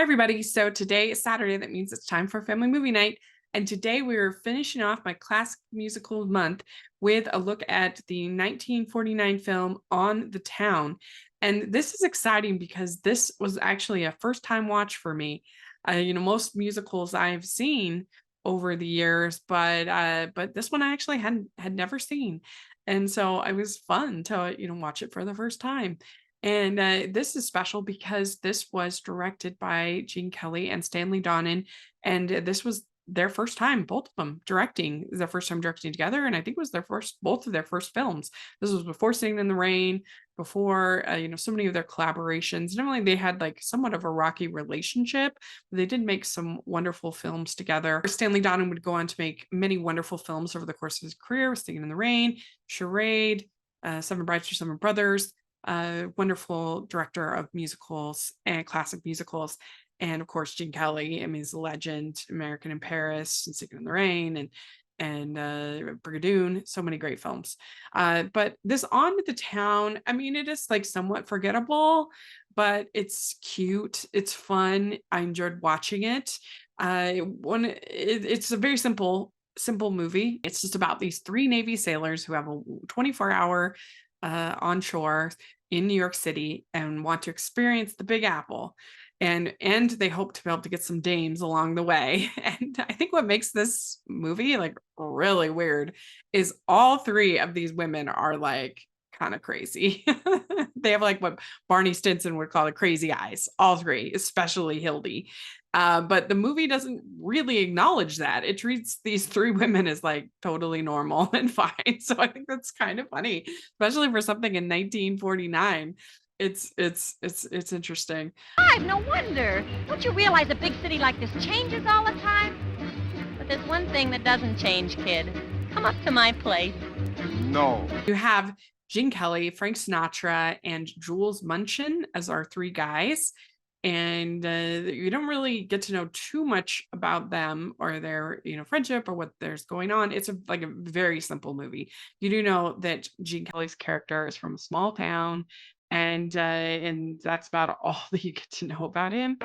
Hi, everybody. So today is Saturday. That means it's time for family movie night. And today we're finishing off my classic musical month with a look at the 1949 film On the Town. And this is exciting because this was actually a first time watch for me. Most musicals I've seen over the years, but this one I actually had never seen. And so it was fun to watch it for the first time. And this is special because this was directed by Gene Kelly and Stanley Donen, and this was their first time, both of them directing. It was their first time directing together, and I think it was both of their first films. This was before Singing in the Rain, before so many of their collaborations. Normally, they had like somewhat of a rocky relationship, but they did make some wonderful films together. Stanley Donen would go on to make many wonderful films over the course of his career, with Singing in the Rain, Charade, Seven Brides for Seven Brothers, a wonderful director of musicals and classic musicals. And of course, Gene Kelly, I mean, he's a legend, American in Paris, and Singing in the Rain, and Brigadoon, so many great films. But this On to the Town, I mean, it is like somewhat forgettable, but it's cute, it's fun. I enjoyed watching it. It's a very simple movie. It's just about these three Navy sailors who have a 24-hour onshore in New York City and want to experience the Big Apple. And they hope to be able to get some dames along the way. And I think what makes this movie like really weird is all three of these women are like kind of crazy. They have like what Barney Stinson would call the crazy eyes, all three, especially Hildy. But the movie doesn't really acknowledge that. It treats these three women as like totally normal and fine. So I think that's kind of funny, especially for something in 1949. It's interesting. Five, no wonder. Don't you realize a big city like this changes all the time? But there's one thing that doesn't change, kid. Come up to my place. No. You have Gene Kelly, Frank Sinatra, and Jules Munchin as our three guys. And you don't really get to know too much about them or their friendship or what there's going on. It's like a very simple movie. You do know that Gene Kelly's character is from a small town, and that's about all that you get to know about him.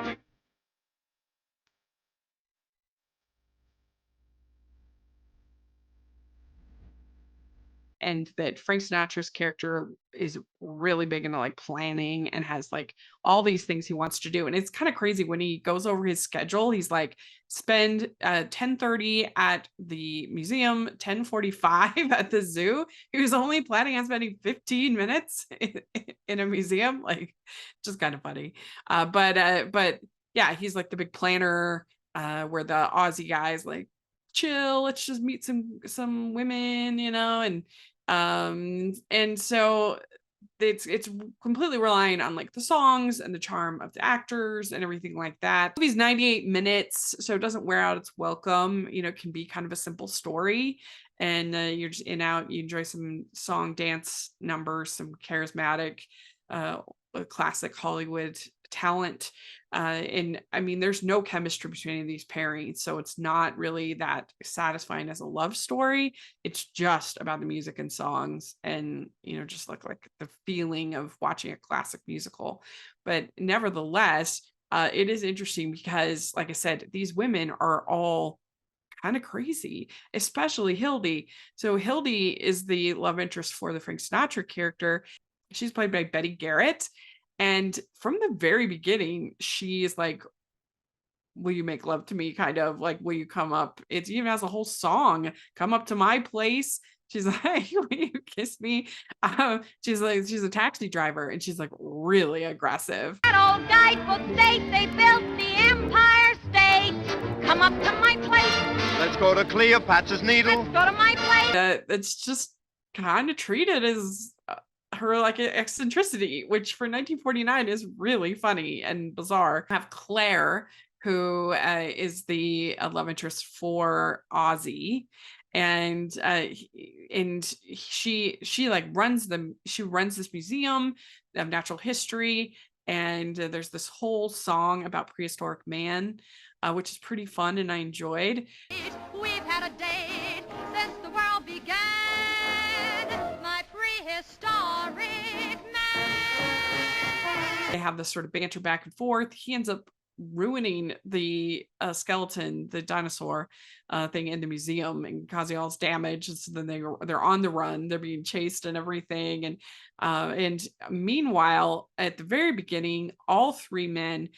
And that Frank Sinatra's character is really big into like planning and has like all these things he wants to do. And it's kind of crazy when he goes over his schedule. He's like, spend 10:30 at the museum, 10:45 at the zoo. He was only planning on spending 15 minutes in a museum, like just kind of funny. But yeah, he's like the big planner, where the Aussie guys like chill, let's just meet some women, and so it's completely relying on like the songs and the charm of the actors and everything like that. The movie's 98 minutes, so it doesn't wear out its welcome. It can be kind of a simple story, and you're just in out, you enjoy some song dance numbers, some charismatic classic Hollywood talent. And I mean, there's no chemistry between any of these pairings, so it's not really that satisfying as a love story. It's just about the music and songs, and just like the feeling of watching a classic musical. But nevertheless, it is interesting because, like I said, these women are all kind of crazy, especially Hildy. So Hildy is the love interest for the Frank Sinatra character. She's played by Betty Garrett. And from the very beginning, she is like, will you make love to me? Kind of like, will you come up? It even has a whole song, come up to my place. She's like, will you kiss me? She's like, she's a taxi driver, and she's like really aggressive. That old guidebook state they built the Empire State. Come up to my place. Let's go to Cleopatra's Needle. Let's go to my place. It's just kind of treated as her like eccentricity, which for 1949 is really funny and bizarre. I have Claire, who is the love interest for Ozzy, and she like runs this museum of natural history, and there's this whole song about prehistoric man, which is pretty fun and I enjoyed. We've had a date since the world began. My prehistoric man. They have this sort of banter back and forth. He ends up ruining the skeleton, the dinosaur thing in the museum and causing all this damage. And so then they're on the run, they're being chased and everything. And meanwhile, at the very beginning, all three men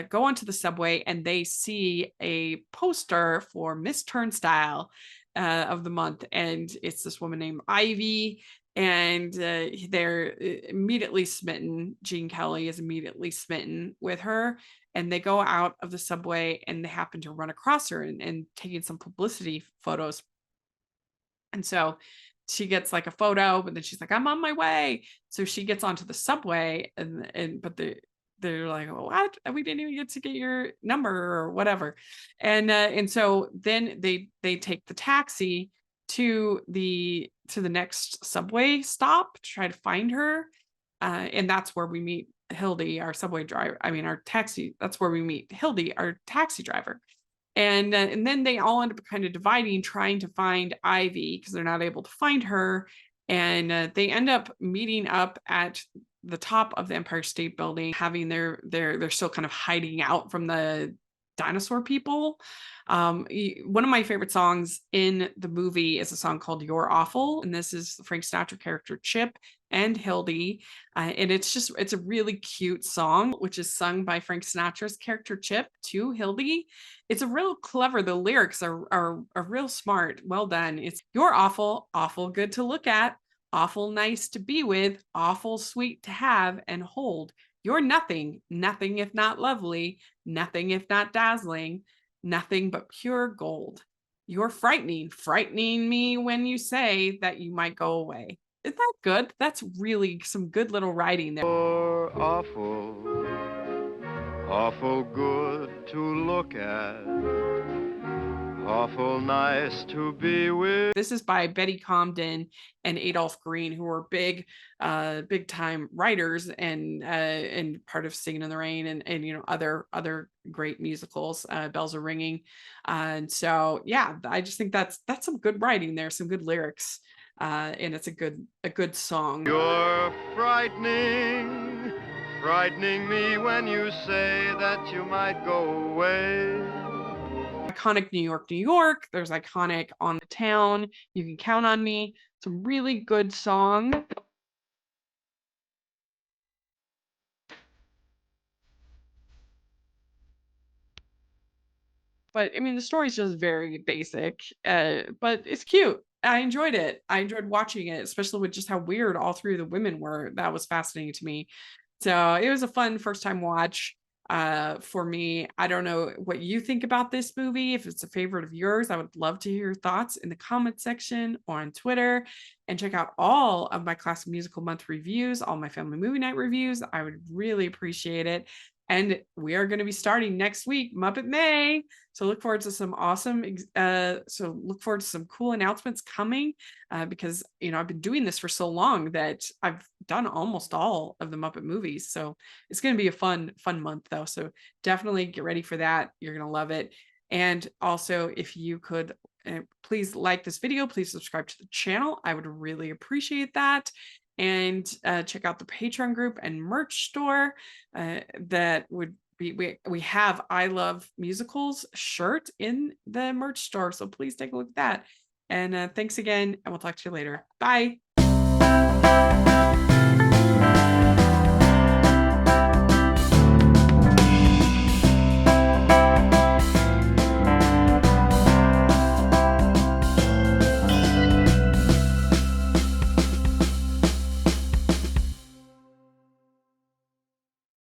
go onto the subway and they see a poster for Miss Turnstile of the month, and it's this woman named Ivy, and they're immediately smitten. Gene Kelly is immediately smitten with her, and they go out of the subway and they happen to run across her and taking some publicity photos. And so she gets like a photo, but then she's like, I'm on my way. So she gets onto the subway, and but they're like, oh, what? We didn't even get to get your number or whatever. And so then they take the taxi to the next subway stop to try to find her. And that's where we meet Hildy, our subway driver. I mean, our taxi. That's where we meet Hildy, our taxi driver. And then they all end up kind of dividing, trying to find Ivy because they're not able to find her. And they end up meeting up at the top of the Empire State Building, having they're still kind of hiding out from the dinosaur people. One of my favorite songs in the movie is a song called "You're Awful," and this is the Frank Sinatra character Chip and Hildy. And it's a really cute song, which is sung by Frank Sinatra's character Chip to Hildy. It's a real clever. The lyrics are real smart. Well done. It's "You're awful, awful good to look at, awful nice to be with, awful sweet to have and hold. You're nothing, nothing if not lovely, nothing if not dazzling, nothing but pure gold. You're frightening, frightening me when you say that you might go away." Isn't that good? That's really some good little writing there. You're awful, awful good to look at, awful nice to be with. This is by Betty Comden and Adolph Green, who were big time writers and part of Singing in the Rain and other great musicals. Bells Are Ringing. And so yeah, I just think that's some good writing there, some good lyrics. And it's a good song. You're frightening, frightening me when you say that you might go away. Iconic New York, New York. There's iconic On the Town, You Can Count on Me. It's a really good song. But I mean, the story's just very basic, but it's cute. I enjoyed it. I enjoyed watching it, especially with just how weird all three of the women were. That was fascinating to me. So it was a fun first time watch for me. I don't know what you think about this movie. If it's a favorite of yours, I would love to hear your thoughts in the comment section or on Twitter. And check out all of my Classic Musical Month reviews, all my family movie night reviews. I would really appreciate it. And we are going to be starting next week, Muppet May. So look forward to some look forward to some cool announcements coming because, I've been doing this for so long that I've done almost all of the Muppet movies. So it's going to be a fun month though. So definitely get ready for that. You're going to love it. And also, if you could please like this video, please subscribe to the channel. I would really appreciate that. And check out the Patreon group and merch store. That would be, we have I Love Musicals shirt in the merch store. So please take a look at that. And thanks again, and we'll talk to you later. Bye.